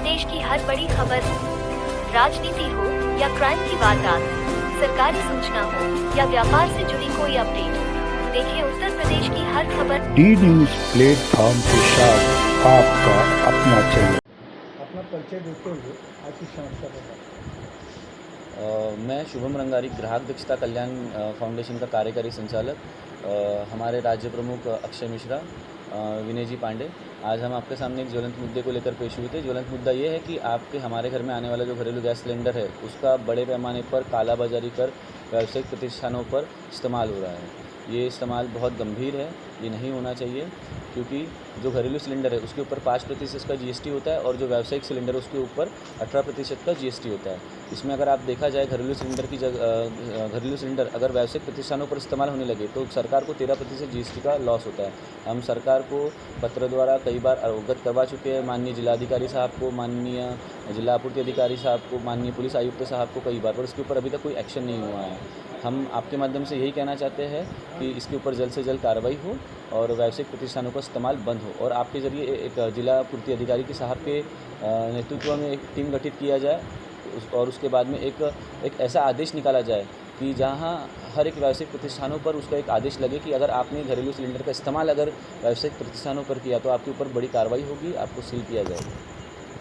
प्रदेश की हर बड़ी खबर, राजनीति हो या क्राइम की वारदात, सरकारी सूचना हो या व्यापार से जुड़ी कोई अपडेट, देखिए उत्तर प्रदेश की हर खबर डी न्यूज़ प्लेटफॉर्म के साथ आपका अपना चैनल। अपना परिचय देते हुए आज की समस्या बताएं। मैं शुभम रंगारी, ग्राहक दक्षता कल्याण फाउंडेशन का कार्यकारी संचालक। हमारे राज्य प्रमुख अक्षय मिश्रा, विनय जी पांडे, आज हम आपके सामने एक ज्वलंत मुद्दे को लेकर पेश हुए थे। ज्वलंत मुद्दा ये है कि आपके हमारे घर में आने वाला जो घरेलू गैस सिलेंडर है उसका बड़े पैमाने पर कालाबाजारी कर व्यावसायिक प्रतिष्ठानों पर इस्तेमाल हो रहा है। ये इस्तेमाल बहुत गंभीर है, ये नहीं होना चाहिए, क्योंकि जो घरेलू सिलेंडर है उसके ऊपर 5% का जीएसटी होता है और जो व्यावसायिक सिलेंडर है उसके ऊपर 18% का जीएसटी होता है। इसमें अगर आप देखा जाए घरेलू सिलेंडर की जगह घरेलू सिलेंडर अगर व्यावसायिक प्रतिष्ठानों पर इस्तेमाल होने लगे तो सरकार को 13% जीएसटी का लॉस होता है। हम सरकार को पत्र द्वारा कई बार अवगत करवा चुके हैं, माननीय जिलाधिकारी साहब को, माननीय जिला आपूर्ति अधिकारी साहब को, माननीय पुलिस आयुक्त साहब को कई बार, पर इसके ऊपर अभी तक कोई एक्शन नहीं हुआ है। हम आपके माध्यम से यही कहना चाहते हैं कि इसके ऊपर जल्द से जल्द कार्रवाई हो और व्यावसायिक प्रतिष्ठानों का इस्तेमाल बंद हो, और आपके ज़रिए एक जिला पूर्ति अधिकारी के साहब के नेतृत्व में एक टीम गठित किया जाए और उसके बाद में एक ऐसा आदेश निकाला जाए कि जहां हर एक व्यावसायिक प्रतिष्ठानों पर उसका एक आदेश लगे कि अगर आपने घरेलू सिलेंडर का इस्तेमाल अगर व्यावसायिक प्रतिष्ठानों पर किया तो आपके ऊपर बड़ी कार्रवाई होगी, आपको सील किया जाएगा।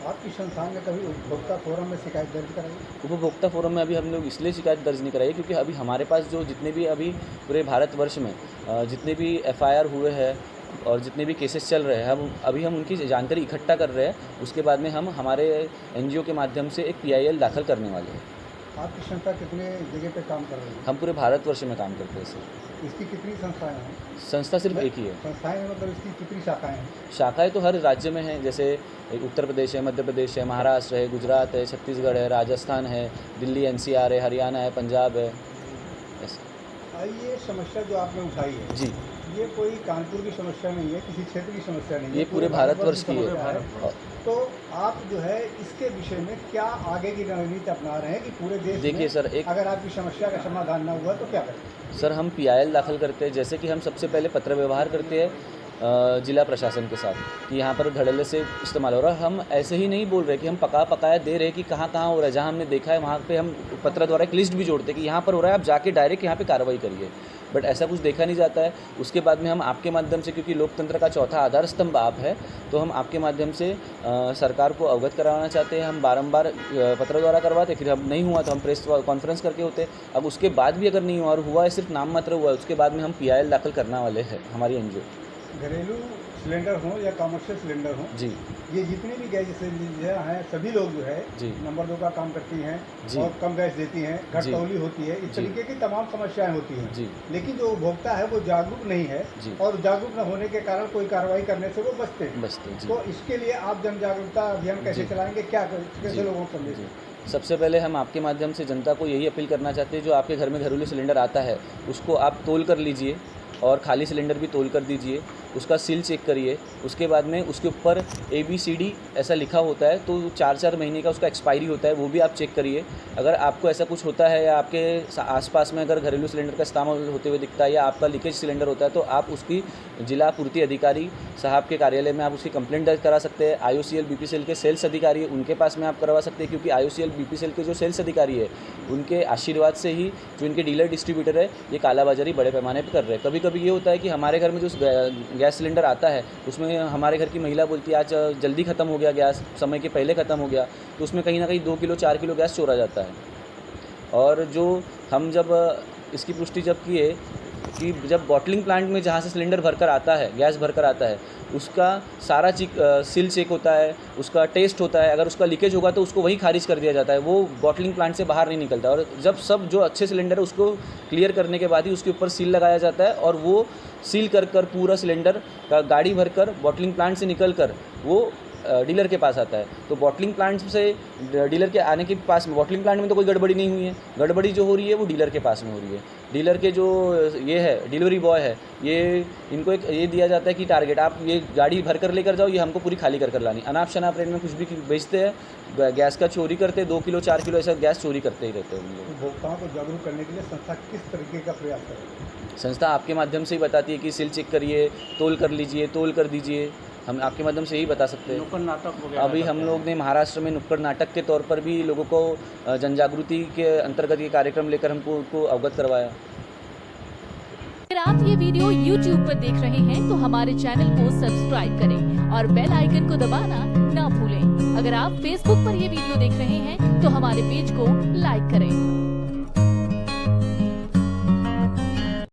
आपकी संस्थान ने कभी उपभोक्ता फोरम में शिकायत दर्ज कराई? उपभोक्ता फोरम में अभी हम लोग इसलिए शिकायत दर्ज नहीं कराई क्योंकि अभी हमारे पास जो जितने भी अभी पूरे भारतवर्ष में जितने भी एफआईआर हुए हैं और जितने भी केसेस चल रहे हैं हम उनकी जानकारी इकट्ठा कर रहे हैं। उसके बाद में हम हमारे एनजीओ के माध्यम से एक पीआईएल दाखिल करने वाले हैं। आपकी संस्था कितने जगह पे काम कर रही है? हम पूरे भारतवर्ष में काम करते हैं सर। इसकी कितनी संस्थाएं हैं? संस्था सिर्फ एक ही है। संस्थाएं मतलब इसकी कितनी शाखाएं हैं? शाखाएं तो हर राज्य में हैं, जैसे उत्तर प्रदेश है, मध्य प्रदेश है, महाराष्ट्र है, गुजरात है, छत्तीसगढ़ है, राजस्थान है, दिल्ली एनसीआर है, हरियाणा है, पंजाब है। ये समस्या जो आपने उठाई है जी, ये कोई कानपुर की समस्या नहीं है, किसी क्षेत्र की समस्या नहीं है, ये पूरे भारतवर्ष की है। तो आप जो है इसके विषय में क्या आगे की रणनीति अपना रहे हैं कि पूरे देश देखिए सर, अगर आपकी समस्या का समाधान ना हुआ तो क्या करें? सर हम पीआईएल दाखिल करते हैं, जैसे कि हम सबसे पहले पत्र व्यवहार करते हैं जिला प्रशासन के साथ कि यहाँ पर धड़ल्ले से इस्तेमाल हो रहा है। हम ऐसे ही नहीं बोल रहे कि हम पकाया दे रहे कि कहाँ हो रहा है। जहाँ हमने देखा है वहाँ पे हम पत्र द्वारा एक लिस्ट भी जोड़ते हैं कि यहाँ पर हो रहा है, आप जाके डायरेक्ट यहाँ पे कार्रवाई करिए, बट ऐसा कुछ देखा नहीं जाता है। उसके बाद में हम आपके माध्यम से, क्योंकि लोकतंत्र का चौथा आधार स्तंभ आप है, तो हम आपके माध्यम से सरकार को अवगत कराना चाहते हैं। हम बारंबार पत्र द्वारा करवाते, फिर हम नहीं हुआ तो हम प्रेस कॉन्फ्रेंस करके होते। अब उसके बाद भी अगर नहीं हुआ और हुआ है सिर्फ नाम मात्र हुआ है, उसके बाद में हम पीआईएल दाखिल करने वाले हैं हमारी एनजीओ। घरेलू सिलेंडर हो या कमर्शियल सिलेंडर हो जी, ये जितने भी गैस सिलेंडर हैं सभी लोग जो है जी, नंबर 2 का काम करती हैं जी, और कम गैस देती हैं, घटतौली होती है, इस जी, तरीके की तमाम समस्याएं होती हैं। जी, लेकिन जो उपभोक्ता है वो जागरूक नहीं है जी, और जागरूक न होने के कारण कोई कार्रवाई करने से वो बचते हैं। जी। तो इसके लिए आप जन जागरूकता अभियान कैसे जी। चलाएंगे, कैसे जी। लोगों को संदेश दें? सबसे पहले हम आपके माध्यम से जनता को यही अपील करना चाहते हैं, जो आपके घर में घरेलू सिलेंडर आता है उसको आप तोल कर लीजिए और खाली सिलेंडर भी तोल कर दीजिए, उसका सील चेक करिए। उसके बाद में उसके ऊपर ABCD ऐसा लिखा होता है, तो 4-4 महीने का उसका एक्सपायरी होता है, वो भी आप चेक करिए। अगर आपको ऐसा कुछ होता है या आपके आसपास में अगर घरेलू सिलेंडर का इस्तेमाल होते हुए दिखता है या आपका लीकेज सिलेंडर होता है, तो आप उसकी जिला पूर्ति अधिकारी साहब के कार्यालय में आप उसकी कंप्लेंट दर्ज करा सकते हैं। IOCL BPCL के सेल्स अधिकारी है उनके पास में आप करवा सकते हैं, क्योंकि IOCL BPCL के जो सेल्स अधिकारी है उनके आशीर्वाद से ही जो इनके डीलर डिस्ट्रीब्यूटर है ये कालाबाजारी बड़े पैमाने पर कर रहे हैं। कभी कभी ये होता है कि हमारे घर में जो गैस सिलेंडर आता है उसमें हमारे घर की महिला बोलती है आज जल्दी ख़त्म हो गया गैस, समय के पहले ख़त्म हो गया, तो उसमें कहीं ना कहीं 2 किलो 4 किलो गैस चोरा जाता है। और जो हम जब इसकी पुष्टि जब किए कि जब बॉटलिंग प्लांट में जहाँ से सिलेंडर भरकर आता है, गैस भरकर आता है, उसका सारा सील चेक होता है, उसका टेस्ट होता है। अगर उसका लीकेज होगा तो उसको वही खारिज कर दिया जाता है, वो बॉटलिंग प्लांट से बाहर नहीं निकलता। और जब सब जो अच्छे सिलेंडर है उसको क्लियर करने के बाद ही उसके ऊपर सील लगाया जाता है और वो सील कर पूरा सिलेंडर का गाड़ी भरकर बॉटलिंग प्लांट से निकल कर वो डीलर के पास आता है। तो बॉटलिंग प्लांट से डीलर के आने के पास में बॉटलिंग प्लांट में तो कोई गड़बड़ी नहीं हुई है, गड़बड़ी जो हो रही है वो डीलर के पास में हो रही है। डीलर के जो ये है डिलीवरी बॉय है, ये इनको एक ये दिया जाता है कि टारगेट आप ये गाड़ी भर कर लेकर जाओ, ये हमको पूरी खाली कर लानी। अनाप शनाप रेट में कुछ भी बेचते हैं, गैस का चोरी करते हैं, 2 किलो 4 किलो ऐसा गैस चोरी करते ही रहते हैं उन लोग। उपभोक्ताओं को जागरूक करने के लिए संस्था किस तरीके का प्रयास करेगी? संस्था आपके माध्यम से ही बताती है कि सील चेक करिए, तोल कर लीजिए, तोल कर दीजिए, हम आपके माध्यम से यही बता सकते हैं। नुक्कड़ नाटक वगैरह अभी हम लोग ने महाराष्ट्र में नुक्कड़ नाटक के तौर पर भी लोगों को जन जागृति के अंतर्गत ये कार्यक्रम लेकर हमको उनको अवगत करवाया। अगर आप ये वीडियो YouTube पर देख रहे हैं तो हमारे चैनल को सब्सक्राइब करें और बेल आइकन को दबाना ना भूलें। अगर आप Facebook पर ये वीडियो देख रहे हैं तो हमारे पेज को लाइक करें।